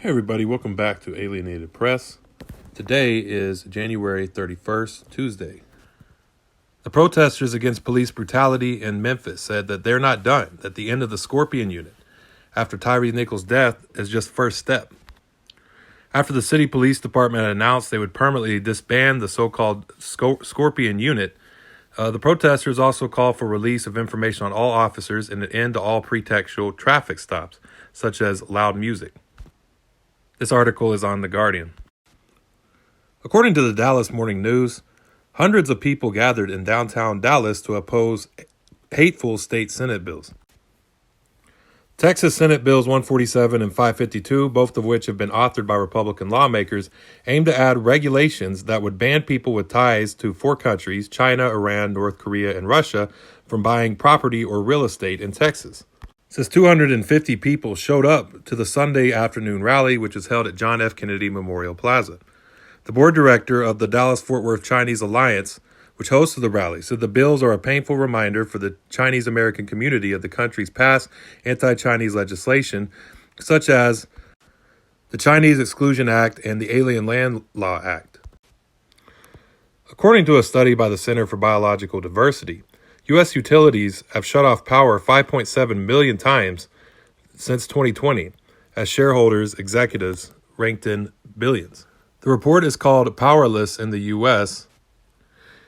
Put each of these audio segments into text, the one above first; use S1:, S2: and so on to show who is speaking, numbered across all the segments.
S1: Hey everybody, welcome back to Alienated Press. Today is January 31st, Tuesday. The protesters against police brutality in Memphis said that they're not done, that the end of the Scorpion unit after Tyree Nichols' death is just first step. After the city police department announced they would permanently disband the so-called Scorpion unit, the protesters also called for release of information on all officers and an end to all pretextual traffic stops, such as loud music. This article is on The Guardian. According to the Dallas Morning News, hundreds of people gathered in downtown Dallas to oppose hateful state Senate bills. Texas Senate Bills 147 and 552, both of which have been authored by Republican lawmakers, aim to add regulations that would ban people with ties to four countries, China, Iran, North Korea, and Russia, from buying property or real estate in Texas. Says 250 people showed up to the Sunday afternoon rally, which was held at John F. Kennedy Memorial Plaza. The board director of the Dallas-Fort Worth Chinese Alliance, which hosted the rally, said the bills are a painful reminder for the Chinese-American community of the country's past anti-Chinese legislation, such as the Chinese Exclusion Act and the Alien Land Law Act. According to a study by the Center for Biological Diversity, U.S. utilities have shut off power 5.7 million times since 2020, as shareholders, executives ranked in billions. The report is called Powerless in the U.S.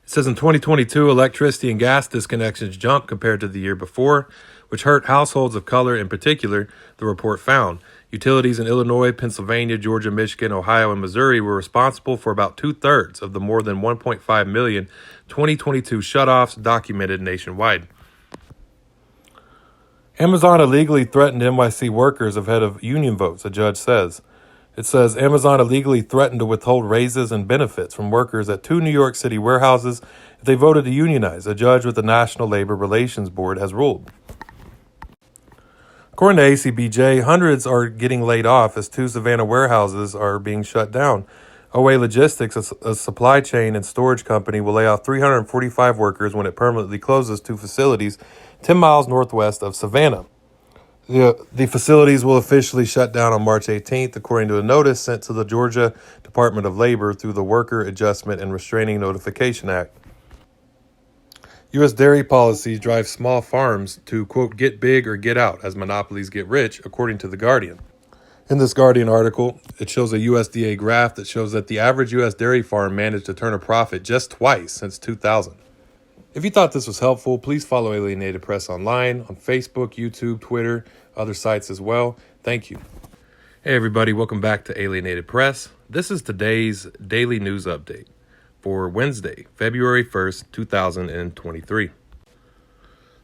S1: It says in 2022, electricity and gas disconnections jumped compared to the year before, which hurt households of color in particular, the report found. Utilities in Illinois, Pennsylvania, Georgia, Michigan, Ohio, and Missouri were responsible for about two-thirds of the more than 1.5 million 2022 shutoffs documented nationwide. Amazon illegally threatened NYC workers ahead of union votes, a judge says. It says Amazon illegally threatened to withhold raises and benefits from workers at two New York City warehouses if they voted to unionize, a judge with the National Labor Relations Board has ruled. According to ACBJ, hundreds are getting laid off as two Savannah warehouses are being shut down. OA Logistics, a supply chain and storage company, will lay off 345 workers when it permanently closes two facilities 10 miles northwest of Savannah. The facilities will officially shut down on March 18th, according to a notice sent to the Georgia Department of Labor through the Worker Adjustment and Restraining Notification Act. U.S. dairy policies drive small farms to, quote, get big or get out as monopolies get rich, according to The Guardian. In this Guardian article, it shows a USDA graph that shows that the average U.S. dairy farm managed to turn a profit just twice since 2000. If you thought this was helpful, please follow Alienated Press online on Facebook, YouTube, Twitter, other sites as well. Thank you. Hey everybody, welcome back to Alienated Press. This is today's daily news update for Wednesday, February 1st, 2023.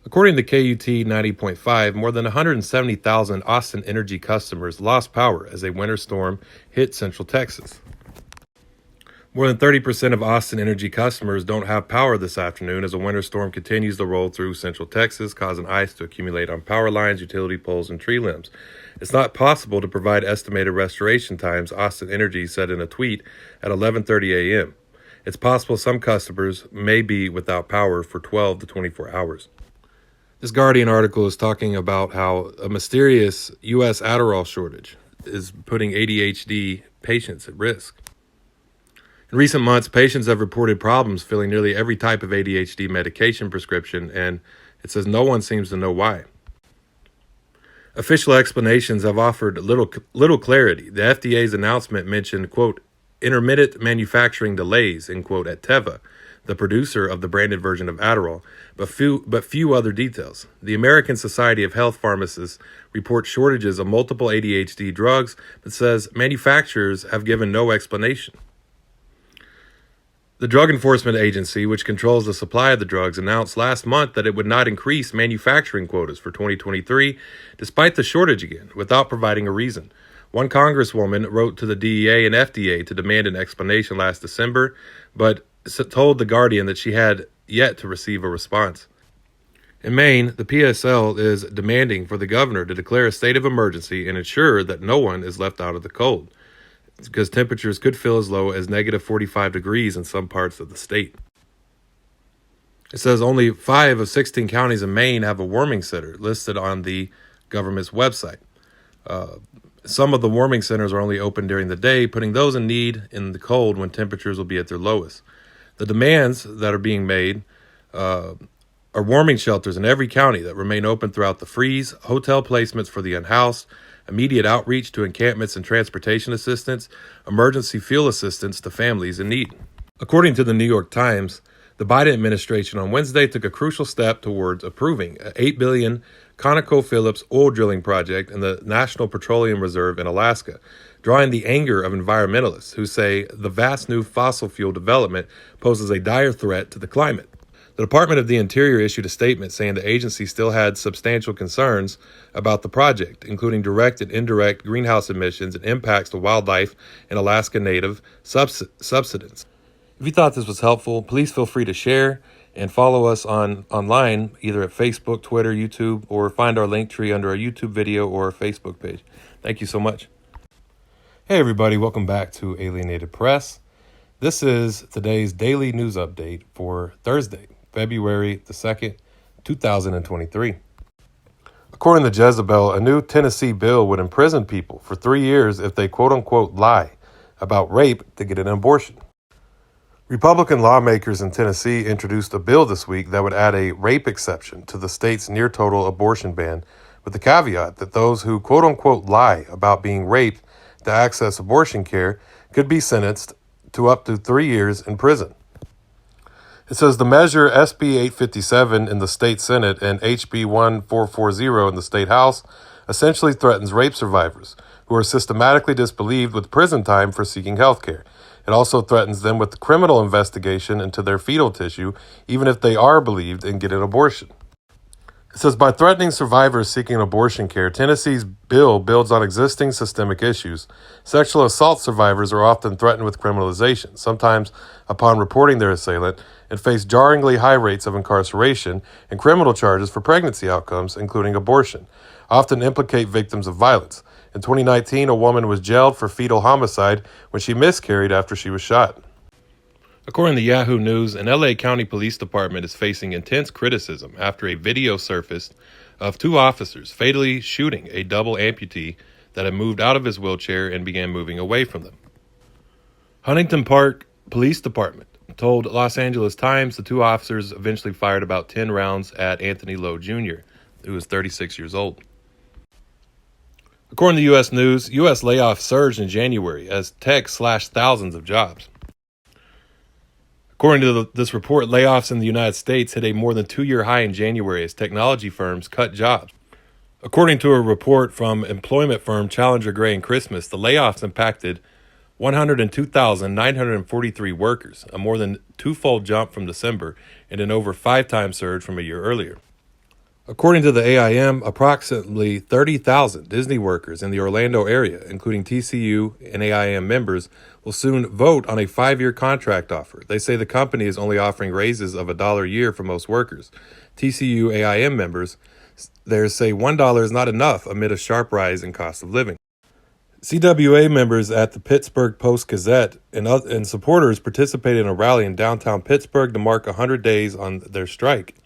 S1: According to KUT 90.5, more than 170,000 Austin Energy customers lost power as a winter storm hit Central Texas. More than 30% of Austin Energy customers don't have power this afternoon as a winter storm continues to roll through Central Texas, causing ice to accumulate on power lines, utility poles, and tree limbs. It's not possible to provide estimated restoration times, Austin Energy said in a tweet at 11:30 a.m. It's possible some customers may be without power for 12 to 24 hours. This Guardian article is talking about how a mysterious U.S. Adderall shortage is putting ADHD patients at risk. In recent months, patients have reported problems filling nearly every type of ADHD medication prescription, and it says no one seems to know why. Official explanations have offered little clarity. The FDA's announcement mentioned, quote, intermittent manufacturing delays, end quote, at Teva, the producer of the branded version of Adderall, but few other details. The American Society of Health Pharmacists reports shortages of multiple ADHD drugs, but says manufacturers have given no explanation. The Drug Enforcement Agency, which controls the supply of the drugs, announced last month that it would not increase manufacturing quotas for 2023, despite the shortage again, without providing a reason. One congresswoman wrote to the DEA and FDA to demand an explanation last December, but told The Guardian that she had yet to receive a response. In Maine, the PSL is demanding for the governor to declare a state of emergency and ensure that no one is left out of the cold, because temperatures could feel as low as negative 45 degrees in some parts of the state. It says only 5 of 16 counties in Maine have a warming center listed on the government's website. Some of the warming centers are only open during the day, putting those in need in the cold when temperatures will be at their lowest. The demands that are being made are warming shelters in every county that remain open throughout the freeze, hotel placements for the unhoused, immediate outreach to encampments and transportation assistance, emergency fuel assistance to families in need. According to the New York Times, the Biden administration on Wednesday took a crucial step towards approving an $8 billion ConocoPhillips oil drilling project in the National Petroleum Reserve in Alaska, drawing the anger of environmentalists who say the vast new fossil fuel development poses a dire threat to the climate. The Department of the Interior issued a statement saying the agency still had substantial concerns about the project, including direct and indirect greenhouse emissions and impacts to wildlife and Alaska Native subsidence. If you thought this was helpful, please feel free to share and follow us online, either at Facebook, Twitter, YouTube, or find our link tree under our YouTube video or our Facebook page. Thank you so much. Hey everybody, welcome back to Alienated Press. This is today's daily news update for Thursday, February the 2nd, 2023. According to Jezebel, a new Tennessee bill would imprison people for 3 years if they quote-unquote lie about rape to get an abortion. Republican lawmakers in Tennessee introduced a bill this week that would add a rape exception to the state's near-total abortion ban, with the caveat that those who quote-unquote lie about being raped to access abortion care could be sentenced to up to 3 years in prison. It says the measure SB 857 in the state Senate and HB 1440 in the state House essentially threatens rape survivors who are systematically disbelieved with prison time for seeking health care. It also threatens them with criminal investigation into their fetal tissue, even if they are believed and get an abortion. It says by threatening survivors seeking abortion care, Tennessee's bill builds on existing systemic issues. Sexual assault survivors are often threatened with criminalization, sometimes upon reporting their assailant, and face jarringly high rates of incarceration and criminal charges for pregnancy outcomes, including abortion, often implicate victims of violence. In 2019, a woman was jailed for fetal homicide when she miscarried after she was shot. According to Yahoo News, an LA County Police Department is facing intense criticism after a video surfaced of 2 officers fatally shooting a double amputee that had moved out of his wheelchair and began moving away from them. Huntington Park Police Department told Los Angeles Times the 2 officers eventually fired about 10 rounds at Anthony Lowe Jr., who was 36 years old. According to U.S. News, U.S. layoffs surged in January as tech slashed thousands of jobs. According to this report, layoffs in the United States hit a more than 2-year high in January as technology firms cut jobs. According to a report from employment firm Challenger Gray and Christmas, the layoffs impacted 102,943 workers, a more than 2-fold jump from December and an over 5-time surge from a year earlier. According to the AIM, approximately 30,000 Disney workers in the Orlando area, including TCU and AIM members, will soon vote on a 5-year contract offer. They say the company is only offering raises of $1 a year for most workers. TCU AIM members there say $1 is not enough amid a sharp rise in cost of living. CWA members at the Pittsburgh Post-Gazette and supporters participated in a rally in downtown Pittsburgh to mark 100 days on their strike.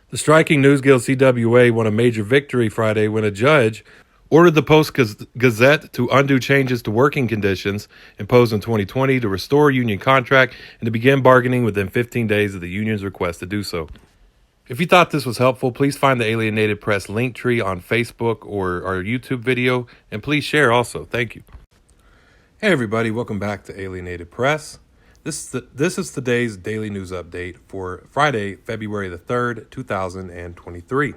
S1: The striking News Guild CWA won a major victory Friday when a judge ordered the Post-Gazette to undo changes to working conditions imposed in 2020 to restore union contract and to begin bargaining within 15 days of the union's request to do so. If you thought this was helpful, please find the Alienated Press link tree on Facebook or our YouTube video, and please share also. Thank you. Hey everybody, welcome back to Alienated Press. This is today's daily news update for Friday, February the 3rd, 2023.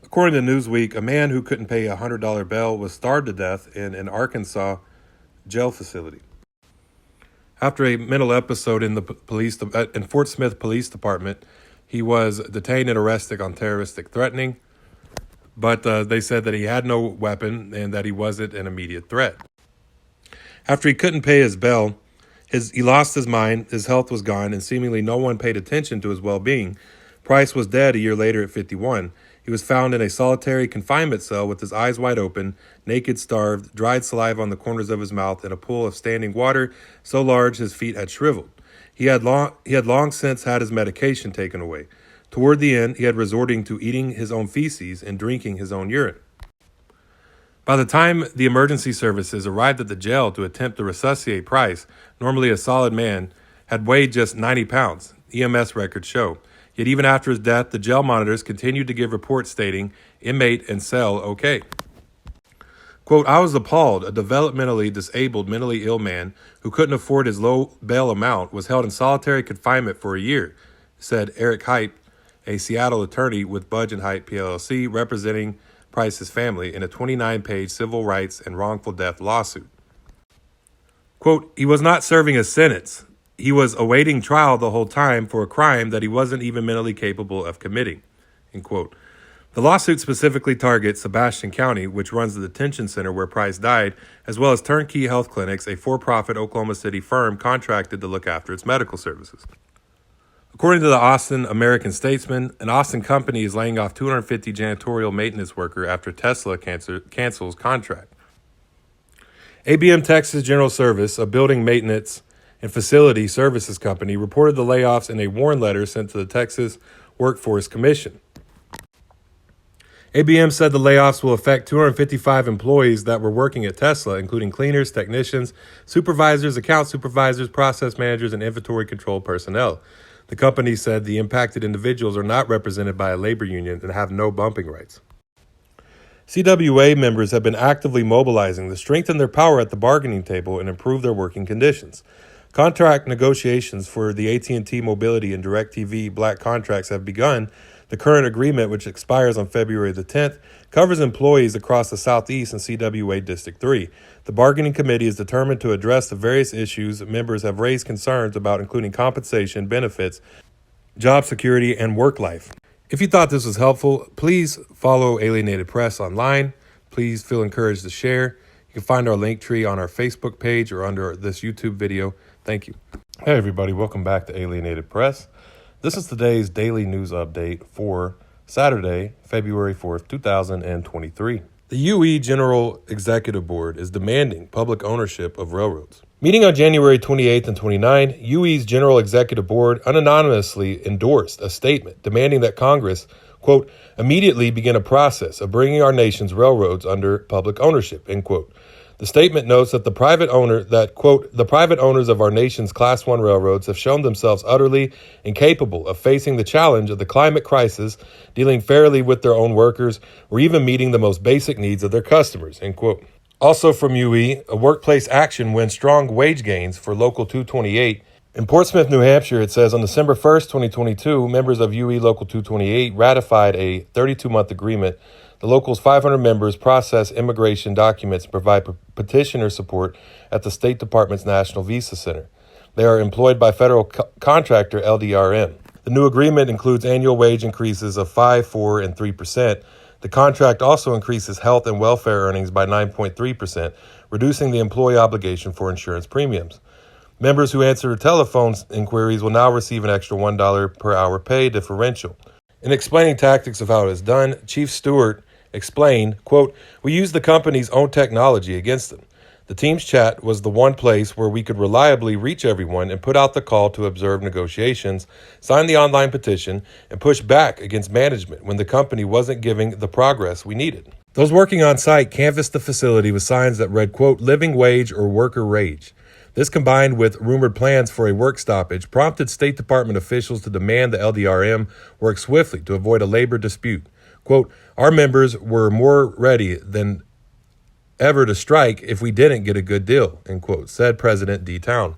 S1: According to Newsweek, a man who couldn't pay a $100 bail was starved to death in an Arkansas jail facility. After a mental episode in Fort Smith Police Department, he was detained and arrested on terroristic threatening, but they said that he had no weapon and that he wasn't an immediate threat. After he couldn't pay his bail, he lost his mind, his health was gone, and seemingly no one paid attention to his well-being. Price was dead a year later at 51. He was found in a solitary confinement cell with his eyes wide open, naked, starved, dried saliva on the corners of his mouth, and a pool of standing water so large his feet had shriveled. He had long since had his medication taken away. Toward the end, he had resorting to eating his own feces and drinking his own urine. By the time the emergency services arrived at the jail to attempt to resuscitate Price, normally a solid man, had weighed just 90 pounds, EMS records show. Yet even after his death, the jail monitors continued to give reports stating, inmate and cell okay. Quote, I was appalled. A developmentally disabled, mentally ill man who couldn't afford his low bail amount was held in solitary confinement for a year, said Eric Height, a Seattle attorney with Budge and Height PLLC, representing Price's family in a 29-page civil rights and wrongful death lawsuit. Quote, he was not serving a sentence. He was awaiting trial the whole time for a crime that he wasn't even mentally capable of committing, end quote. The lawsuit specifically targets Sebastian County, which runs the detention center where Price died, as well as Turnkey Health Clinics, a for-profit Oklahoma City firm contracted to look after its medical services. According to the Austin American Statesman, an Austin company is laying off 250 janitorial maintenance workers after Tesla cancels contract. ABM Texas General Service, a building maintenance and facility services company, reported the layoffs in a warn letter sent to the Texas Workforce Commission. ABM said the layoffs will affect 255 employees that were working at Tesla, including cleaners, technicians, supervisors, account supervisors, process managers, and inventory control personnel. The company said the impacted individuals are not represented by a labor union and have no bumping rights. CWA members have been actively mobilizing to strengthen their power at the bargaining table and improve their working conditions. Contract negotiations for the AT&T Mobility and DirecTV Black contracts have begun. The current agreement, which expires on February the 10th, covers employees across the Southeast and CWA District 3. The bargaining committee is determined to address the various issues members have raised concerns about, including compensation, benefits, job security, and work life. If you thought this was helpful, please follow Alienated Press online. Please feel encouraged to share. You can find our link tree on our Facebook page or under this YouTube video. Thank you. Hey, everybody. Welcome back to Alienated Press. This is today's daily news update for Saturday, February 4th, 2023. The UE General Executive Board is demanding public ownership of railroads. Meeting on January 28th and 29th, UE's General Executive Board unanimously endorsed a statement demanding that Congress, quote, immediately begin a process of bringing our nation's railroads under public ownership, end quote. The statement notes that the private owners of our nation's Class 1 railroads have shown themselves utterly incapable of facing the challenge of the climate crisis, dealing fairly with their own workers, or even meeting the most basic needs of their customers, end quote. Also from UE, a workplace action wins strong wage gains for Local 228. In Portsmouth, New Hampshire, it says on December 1st, 2022, members of UE Local 228 ratified a 32-month agreement. The local's 500 members process immigration documents and provide petitioner support at the State Department's National Visa Center. They are employed by federal contractor LDRM. The new agreement includes annual wage increases of 5%, 4%, and 3%. The contract also increases health and welfare earnings by 9.3%, reducing the employee obligation for insurance premiums. Members who answer telephone inquiries will now receive an extra $1 per hour pay differential. In explaining tactics of how it is done, Chief Stewart explained, quote, we used the company's own technology against them. The Teams chat was the one place where we could reliably reach everyone and put out the call to observe negotiations, sign the online petition, and push back against management when the company wasn't giving the progress we needed. Those working on site canvassed the facility with signs that read, quote, living wage or worker rage. This, combined with rumored plans for a work stoppage, prompted State Department officials to demand the LDRM work swiftly to avoid a labor dispute. Quote, our members were more ready than ever to strike if we didn't get a good deal, end quote, said President D. Town.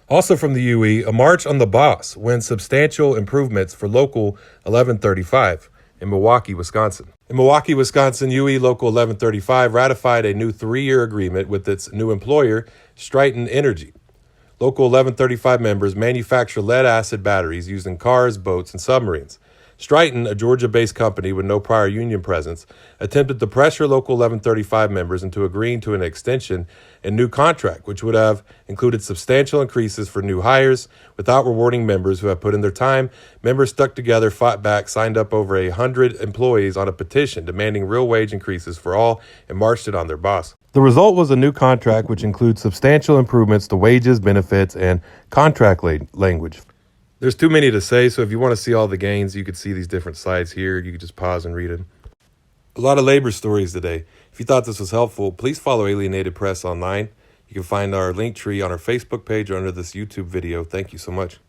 S1: Also from the UE, a march on the boss wins substantial improvements for Local 1135 in Milwaukee, Wisconsin. In Milwaukee, Wisconsin, UE Local 1135 ratified a new 3-year agreement with its new employer, Stryten Energy. Local 1135 members manufacture lead-acid batteries used in cars, boats, and submarines. Stryten, a Georgia-based company with no prior union presence, attempted to pressure Local 1135 members into agreeing to an extension and new contract, which would have included substantial increases for new hires without rewarding members who have put in their time. Members stuck together, fought back, signed up over 100 employees on a petition demanding real wage increases for all, and marched it on their boss. The result was a new contract which includes substantial improvements to wages, benefits, and contract language. There's too many to say, so if you want to see all the gains, you could see these different sites here. You could just pause and read them. A lot of labor stories today. If If you thought this was helpful, please follow Alienated Press online. You can find our link tree on our Facebook page or under this YouTube video. Thank you so much.